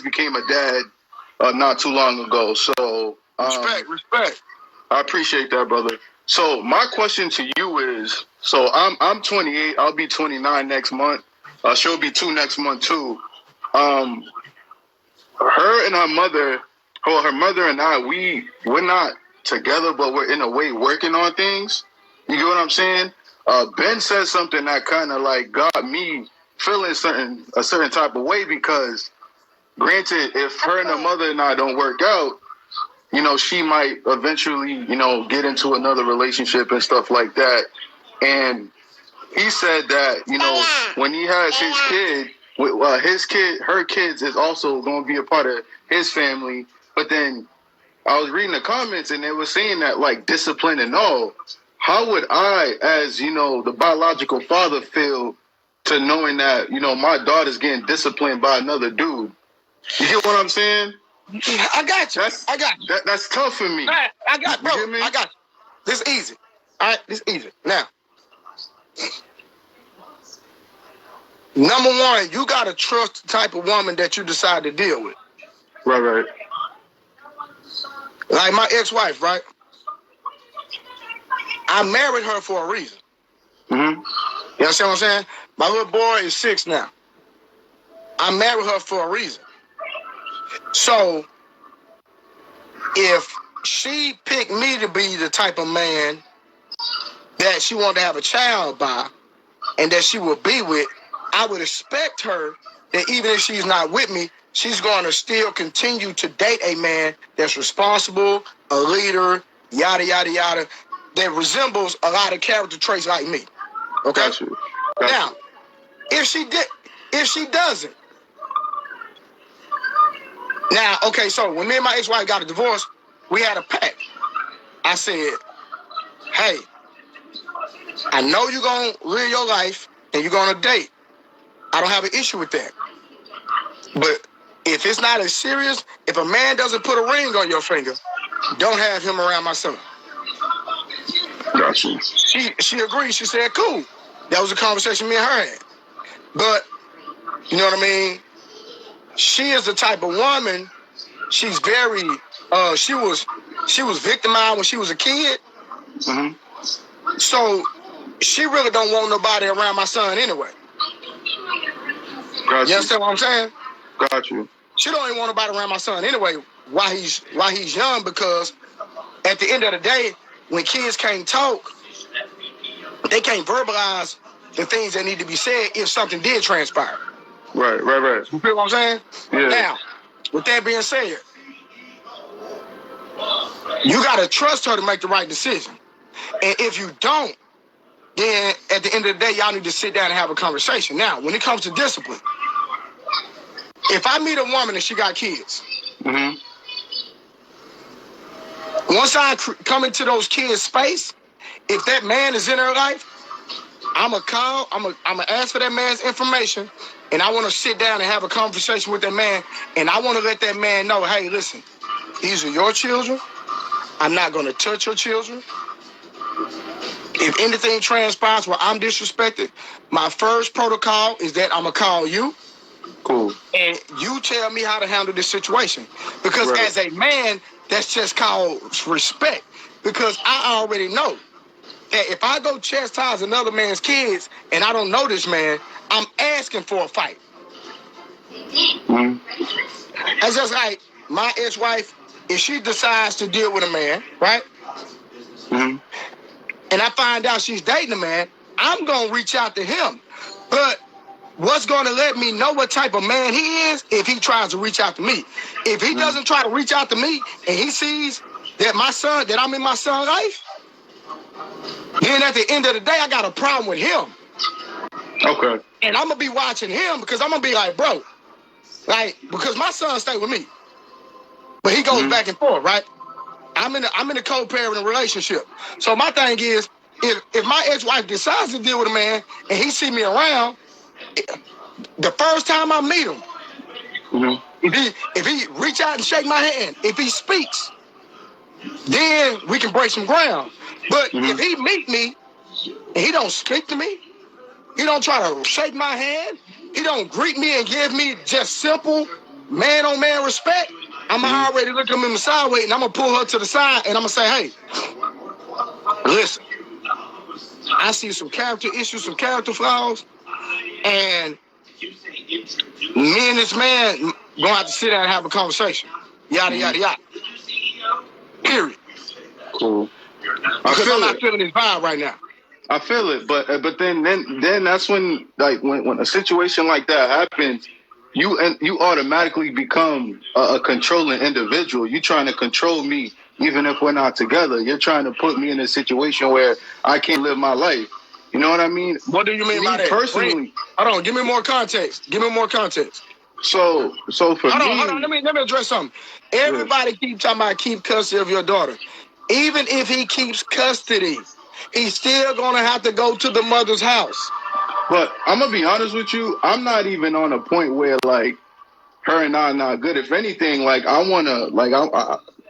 just became a dad not too long ago. So respect. I appreciate that, brother. So my question to you is, so I'm 28. I'll be 29 next month. She'll be 2 next month too. Her and her mother, or her mother and I, we're not together, but we're in a way working on things. You get what I'm saying? Ben said something that kind of like got me feeling a certain type of way, because granted, if her and her mother and I don't work out, you know, she might eventually, you know, get into another relationship and stuff like that. And he said that, you know, when he has his kid, her kids is also going to be a part of his family. But then I was reading the comments and they were saying that, like, discipline and all. How would I, as, you know, the biological father, feel to knowing that, you know, my daughter's getting disciplined by another dude? You get what I'm saying? I got you. That's tough for me. I got you. This is easy. All right, this is easy. Now, number one, you got to trust the type of woman that you decide to deal with. Right. Like my ex-wife, right? I married her for a reason. Mm-hmm. You understand what I'm saying? My little boy is 6 now. I married her for a reason. So, if she picked me to be the type of man that she wanted to have a child by and that she would be with, I would expect her that even if she's not with me, she's going to still continue to date a man that's responsible, a leader, yada, yada, yada, that resembles a lot of character traits like me. Okay? Got you. Now, if she doesn't. Now, okay, so when me and my ex-wife got a divorce, we had a pact. I said, hey, I know you're going to live your life and you're going to date. I don't have an issue with that. But if it's not as serious, if a man doesn't put a ring on your finger, don't have him around my son. Got you. She agreed. She said, cool. That was a conversation me and her had. But, you know what I mean? She is the type of woman, she's very, she was victimized when she was a kid. Mm-hmm. So she really don't want nobody around my son anyway. Got you understand what I'm saying? Got you. She don't even want nobody around my son anyway while he's young, because at the end of the day, when kids can't talk, they can't verbalize the things that need to be said if something did transpire. Right. You feel what I'm saying? Yeah. Now, with that being said, you got to trust her to make the right decision. And if you don't, then at the end of the day, y'all need to sit down and have a conversation. Now, when it comes to discipline, if I meet a woman and she got kids, mm-hmm. once I come into those kids' space, if that man is in her life, I'm going to ask for that man's information, and I want to sit down and have a conversation with that man, and I want to let that man know, hey, listen, these are your children. I'm not going to touch your children. If anything transpires where I'm disrespected, my first protocol is that I'm going to call you. Cool. And you tell me how to handle this situation. Because right. As a man, that's just called respect. Because I already know that if I go chastise another man's kids and I don't know this man, I'm asking for a fight. Mm-hmm. That's just like my ex-wife, if she decides to deal with a man, right? Mm-hmm. And I find out she's dating a man, I'm going to reach out to him. But what's going to let me know what type of man he is if he tries to reach out to me? If he doesn't try to reach out to me and he sees that I'm in my son's life, then at the end of the day, I got a problem with him. Okay. And I'm going to be watching him because I'm going to be like, bro, like, because my son stay with me. But he goes back and forth, right? I'm in a co-parenting relationship. So my thing is, if my ex-wife decides to deal with a man and he see me around, the first time I meet him, if he reach out and shake my hand, if he speaks, then we can break some ground. But if he meet me and he don't speak to me, he don't try to shake my hand, he don't greet me and give me just simple man on man respect, I'm already looking him in the sideways, and I'm gonna pull her to the side, and I'm gonna say, hey, listen, I see some character issues, some character flaws, and me and this man gonna have to sit down and have a conversation. Yada yada yada. Period. Cool. Because I'm not feeling his vibe right now. I feel it, but then that's when, like, when a situation like that happens, you automatically become a controlling individual. You're trying to control me, even if we're not together. You're trying to put me in a situation where I can't live my life. You know what I mean? What do you mean by that? Personally, hold on. Give me more context. So for hold me, on. Let me address something. Everybody keep talking about keep custody of your daughter. Even if he keeps custody, he's still gonna have to go to the mother's house. But I'm gonna be honest with you. I'm not even on a point where, like, her and I are not good. If anything, like, I wanna, like,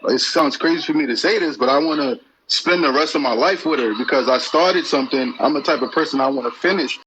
it sounds crazy for me to say this, but I wanna spend the rest of my life with her because I started something. I'm the type of person I want to finish.